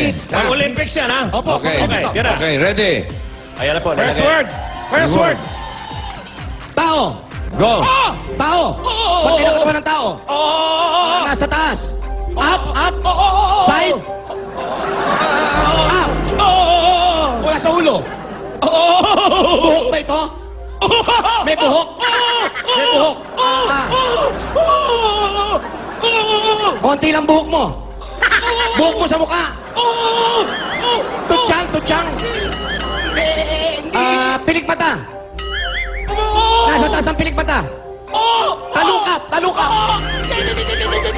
minutes. Pang Olympics yan, ha? Opo, Okay, pang-Olympics. tira. Okay, ready? Ayan na po. First nalagay. word. First word. Tao. Go. Tao. Pati na katawan ng tao. Nasa taas. Up, up. Side. Up. Wala sa ulo. Buhok ba ito? May buhok. May buhok. Konti lang buhok mo. Buhok mo sa mukha. Tutsang, tutsang. Pilik mata. Nasa taas ang pilik mata. Talukap, talukap.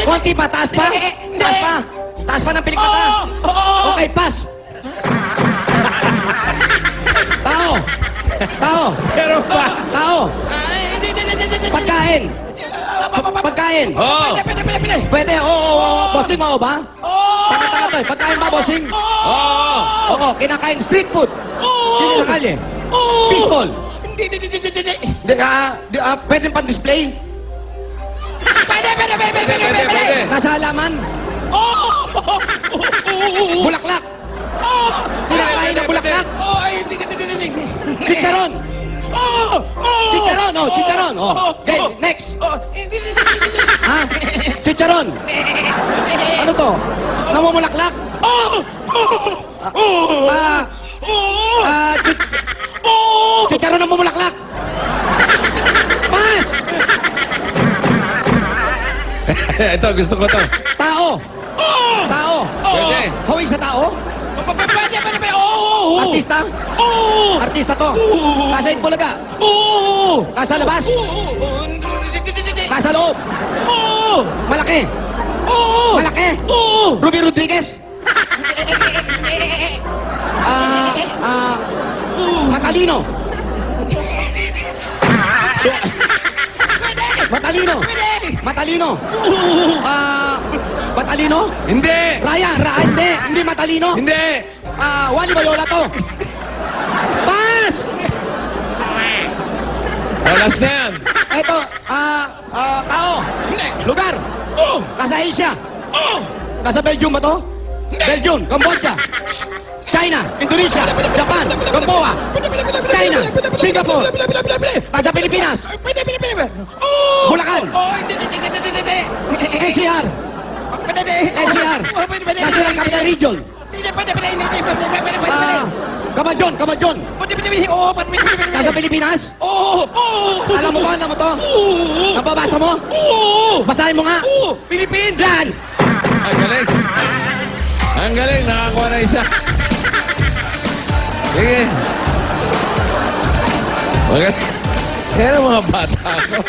Konti pa, taas pa. Taas pa. Taas pa ng pilik mata. Okay, pass. Tao. Tao. Pero pa. Tao. Pagkain. Pagkain. Oh. Pwede, oo. Bossing mo ba? Tanga-tanga to eh. Pagkain ba, bossing? Oh. Oo, kinakain street food. Dito sa kalye. Fishball. Pwede pang-display. Pwede. Nasa halaman. Bulaklak. Kinakain na bulaklak. Chicharon. Chicharon, oh, chicharon. Oh. Okay, next. Ha? Chicharon. Ano to? Namumulaklak? Chicharon namumulaklak. Pass! Ito, gusto ko to. Tao. Tao. Pwede. Hawig sa tao? Artista? Artista to. Nasa Itbulaga? Nasa labas? Nasa loob? Malaki? Malaki? Ruby Rodriguez? Matalino? Matalino? Matalino? Matalino? Hindi. Raya? Hindi matalino? Hindi. Wally Bayola to. Pass! Alas na yan. Eto, tao. Lugar. Nasa Asia. Nasa Belgium ba to? Belgium, Cambodia. China, Indonesia, Japan, Gamboa, China, Singapore. Nasa Pilipinas. Bulacan. NCR. NCR. National Capital Region. Kamadyon, Kamadyon. Nasa Pilipinas? Alam mo to? Nababasa mo? Basahin mo nga. Philippines! Yan! Ang galing. Ang galing. Nakakuha na isa. Sige. Maganda. Kaya ng mga bata ako.